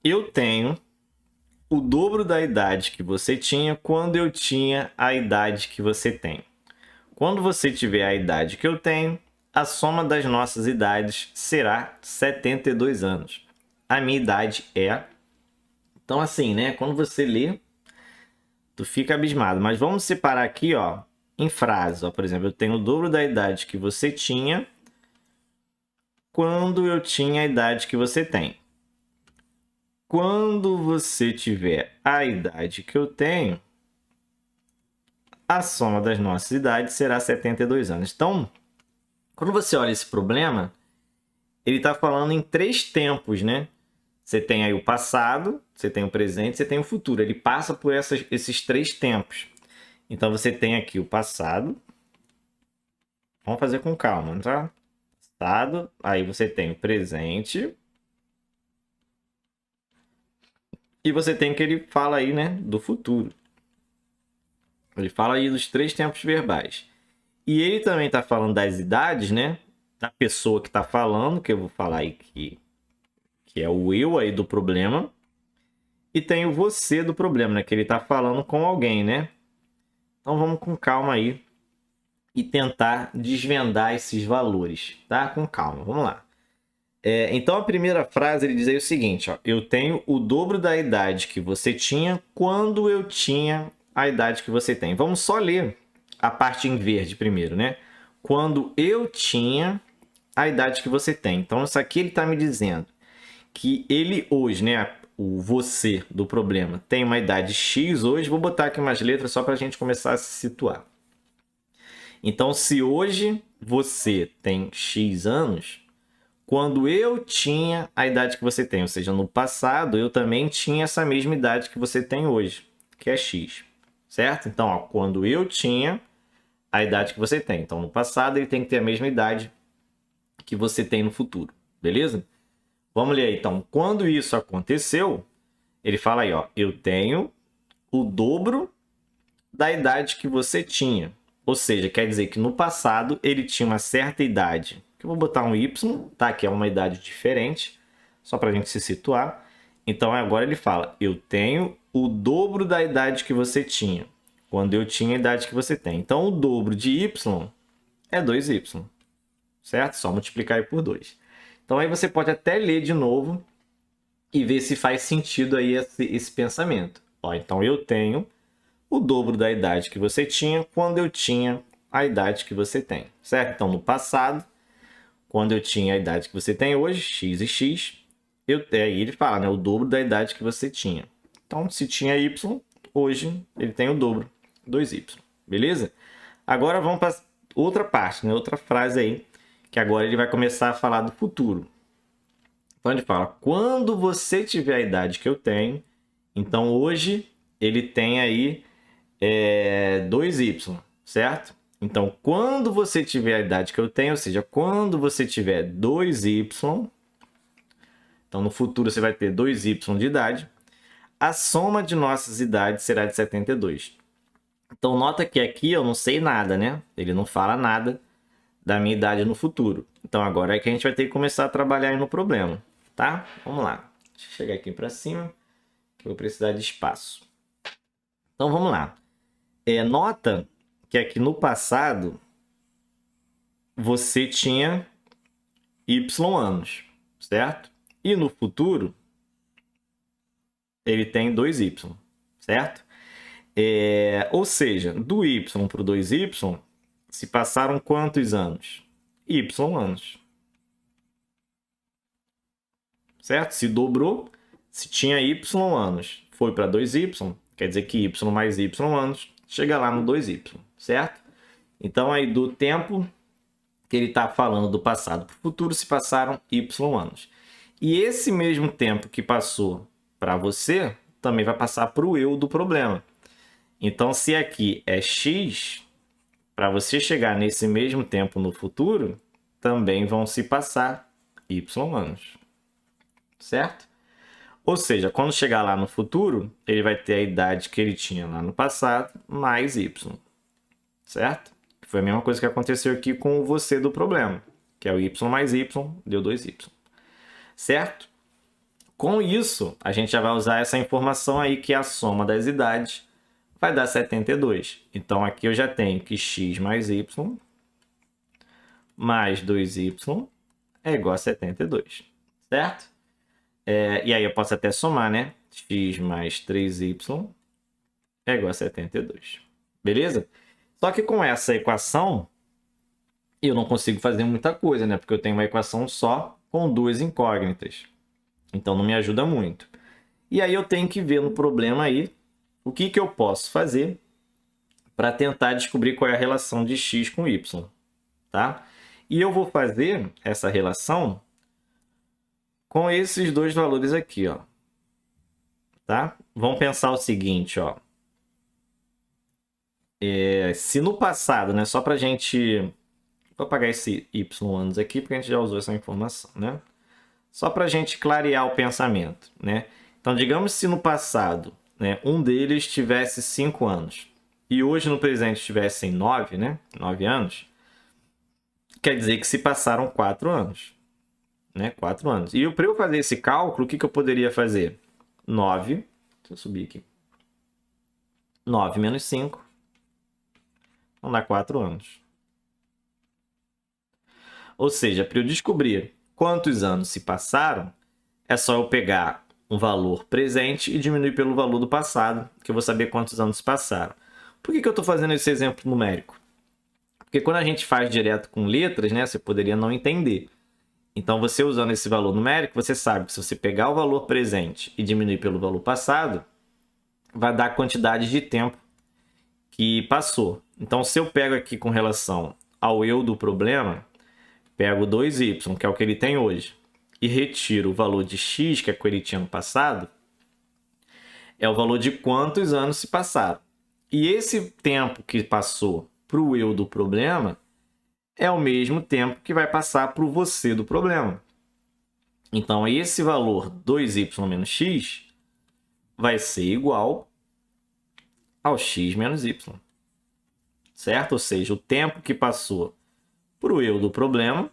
eu tenho o dobro da idade que você tinha quando eu tinha a idade que você tem. Quando você tiver a idade que eu tenho, a soma das nossas idades será 72 anos. A minha idade é... Então, assim, né? Quando você lê, tu fica abismado. Mas vamos separar aqui, ó, em frases. Ó. Por exemplo, eu tenho o dobro da idade que você tinha quando eu tinha a idade que você tem. Quando você tiver a idade que eu tenho, a soma das nossas idades será 72 anos. Então, quando você olha esse problema, ele está falando em 3 tempos, né? Você tem aí o passado, você tem o presente, você tem o futuro. Ele passa por esses 3 tempos. Então, você tem aqui o passado. Vamos fazer com calma, tá? Passado, aí você tem o presente. E você tem que ele fala aí, né, do futuro. Ele fala aí dos 3 tempos verbais. E ele também está falando das idades, né? Da pessoa que está falando, que eu vou falar aí que é o eu aí do problema. E tem o você do problema, né? Que ele está falando com alguém, né? Então vamos com calma aí e tentar desvendar esses valores, tá? Com calma, vamos lá. Então a primeira frase ele diz aí o seguinte, ó. Eu tenho o dobro da idade que você tinha quando eu tinha a idade que você tem. Vamos só ler a parte em verde primeiro, né? Quando eu tinha a idade que você tem. Então isso aqui ele está me dizendo que ele hoje, né? O você do problema tem uma idade X hoje. Vou botar aqui umas letras só para a gente começar a se situar. Então, se hoje você tem X anos, quando eu tinha a idade que você tem, ou seja, no passado, eu também tinha essa mesma idade que você tem hoje, que é X, certo? Então, ó, quando eu tinha a idade que você tem. Então, no passado, ele tem que ter a mesma idade que você tem no futuro, beleza? Vamos ler aí, então. Quando isso aconteceu, ele fala aí, ó, eu tenho o dobro da idade que você tinha. Ou seja, quer dizer que no passado ele tinha uma certa idade. Eu vou botar um Y, tá? Que é uma idade diferente, só para a gente se situar. Então agora ele fala, eu tenho o dobro da idade que você tinha, quando eu tinha a idade que você tem. Então o dobro de Y é 2Y, certo? Só multiplicar aí por 2. Então aí você pode até ler de novo e ver se faz sentido aí esse pensamento. Ó, então eu tenho o dobro da idade que você tinha quando eu tinha a idade que você tem, certo? Então, no passado, quando eu tinha a idade que você tem hoje, x e x, aí ele fala, né, o dobro da idade que você tinha. Então, se tinha y, hoje ele tem o dobro, 2y, beleza? Agora vamos para outra parte, né, outra frase aí, que agora ele vai começar a falar do futuro. Então, ele fala, quando você tiver a idade que eu tenho, então hoje ele tem aí 2y, certo? Então, quando você tiver a idade que eu tenho, ou seja, quando você tiver 2y, então no futuro você vai ter 2y de idade, a soma de nossas idades será de 72. Então, nota que aqui eu não sei nada, né? Ele não fala nada da minha idade no futuro. Então, agora é que a gente vai ter que começar a trabalhar aí no problema, tá? Vamos lá. Deixa eu chegar aqui para cima, que eu vou precisar de espaço. Então, vamos lá. Nota que aqui no passado você tinha y anos, certo? E no futuro ele tem 2y, certo? Ou seja, do y para o 2y se passaram quantos anos? Y anos, certo? Se dobrou, se tinha y anos, foi para 2y, quer dizer que y mais y anos chega lá no 2y, certo? Então aí do tempo que ele está falando do passado para o futuro se passaram y anos. E esse mesmo tempo que passou para você também vai passar para o eu do problema. Então, se aqui é x, para você chegar nesse mesmo tempo no futuro, também vão se passar y anos, certo? Ou seja, quando chegar lá no futuro, ele vai ter a idade que ele tinha lá no passado, mais y, certo? Foi a mesma coisa que aconteceu aqui com o você do problema, que é o y mais y, deu 2y, certo? Com isso, a gente já vai usar essa informação aí, que é a soma das idades vai dar 72. Então, aqui eu já tenho que x mais y mais 2y é igual a 72, certo? E aí eu posso até somar, né? X mais 3y é igual a 72. Beleza? Só que com essa equação, eu não consigo fazer muita coisa, né? Porque eu tenho uma equação só com duas incógnitas. Então, não me ajuda muito. E aí eu tenho que ver no problema aí o que eu posso fazer para tentar descobrir qual é a relação de x com y, tá? E eu vou fazer essa relação com esses dois valores aqui, ó. Tá? Vamos pensar o seguinte, ó. Se no passado, né, só para a gente... Vou apagar esse y anos aqui, porque a gente já usou essa informação, né? Só para a gente clarear o pensamento, né? Então, digamos se no passado, né, um deles tivesse 5 anos e hoje no presente tivessem 9, né? 9 anos, quer dizer que se passaram 4 anos, né? 4 anos. E para eu fazer esse cálculo, o que eu poderia fazer? 9, deixa eu subir aqui. 9 menos 5, vão dar 4 anos. Ou seja, para eu descobrir quantos anos se passaram, é só eu pegar um valor presente e diminuir pelo valor do passado, que eu vou saber quantos anos se passaram. Por que eu estou fazendo esse exemplo numérico? Porque quando a gente faz direto com letras, né, você poderia não entender. Então, você usando esse valor numérico, você sabe que se você pegar o valor presente e diminuir pelo valor passado, vai dar a quantidade de tempo que passou. Então, se eu pego aqui com relação ao eu do problema, pego 2y, que é o que ele tem hoje, e retiro o valor de x, que é o que ele tinha no passado, é o valor de quantos anos se passaram. E esse tempo que passou para o eu do problema é o mesmo tempo que vai passar para o você do problema. Então, esse valor 2y menos x vai ser igual ao x menos y. Certo? Ou seja, o tempo que passou para o eu do problema,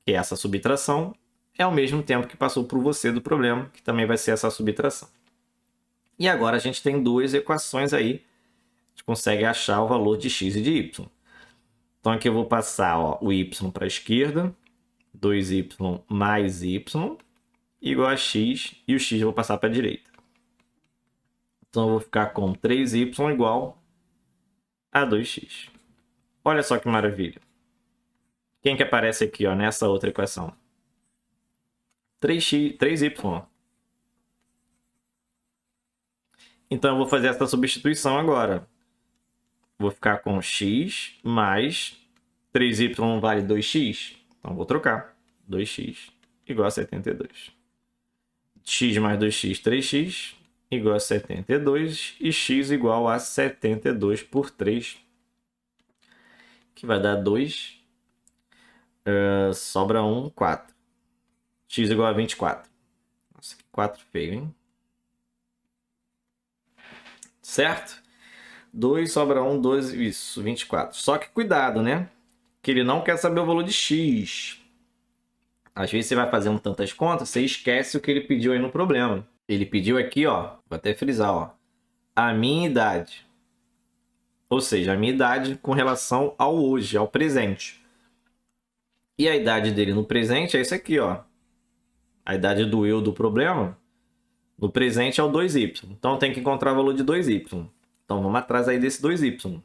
que é essa subtração, é o mesmo tempo que passou para o você do problema, que também vai ser essa subtração. E agora a gente tem duas equações aí. A gente consegue achar o valor de x e de y. Então aqui eu vou passar, ó, o y para a esquerda, 2y mais y igual a x, e o x eu vou passar para a direita. Então eu vou ficar com 3y igual a 2x. Olha só que maravilha. Quem que aparece aqui, ó, nessa outra equação? 3y. Então eu vou fazer essa substituição agora. Vou ficar com x mais 3y vale 2x. Então vou trocar. 2x igual a 72. X mais 2x, 3x igual a 72. E x igual a 72 por 3. Que vai dar 2. Sobra 1, 4. X igual a 24. Nossa, que 4 feio, hein? Certo? 2 sobra 1, 12, isso, 24. Só que cuidado, né? Que ele não quer saber o valor de x. Às vezes você vai fazendo tantas contas, você esquece o que ele pediu aí no problema. Ele pediu aqui, ó, vou até frisar, ó, a minha idade. Ou seja, a minha idade com relação ao hoje, ao presente. E a idade dele no presente é isso aqui, ó. A idade do eu do problema no presente é o 2y. Então tem que encontrar o valor de 2y. Então vamos atrás aí desse 2y.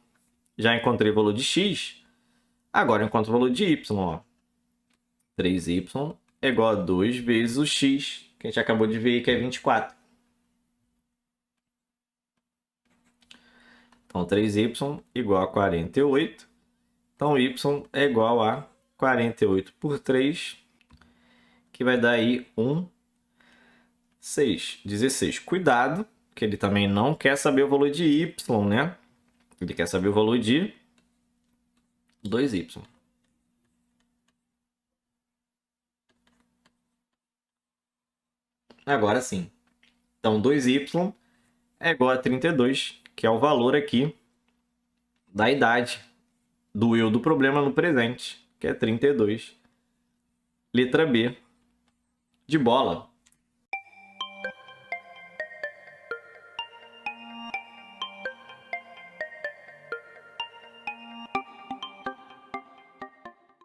Já encontrei o valor de x. Agora eu encontro o valor de y, ó. 3y é igual a 2 vezes o x, que a gente acabou de ver aí, que é 24. Então 3y igual a 48. Então y é igual a 48 por 3, que vai dar aí 16. Cuidado, que ele também não quer saber o valor de y, né? Ele quer saber o valor de 2y. Agora sim. Então, 2y é igual a 32, que é o valor aqui da idade do eu do problema no presente, que é 32. Letra B, de bola.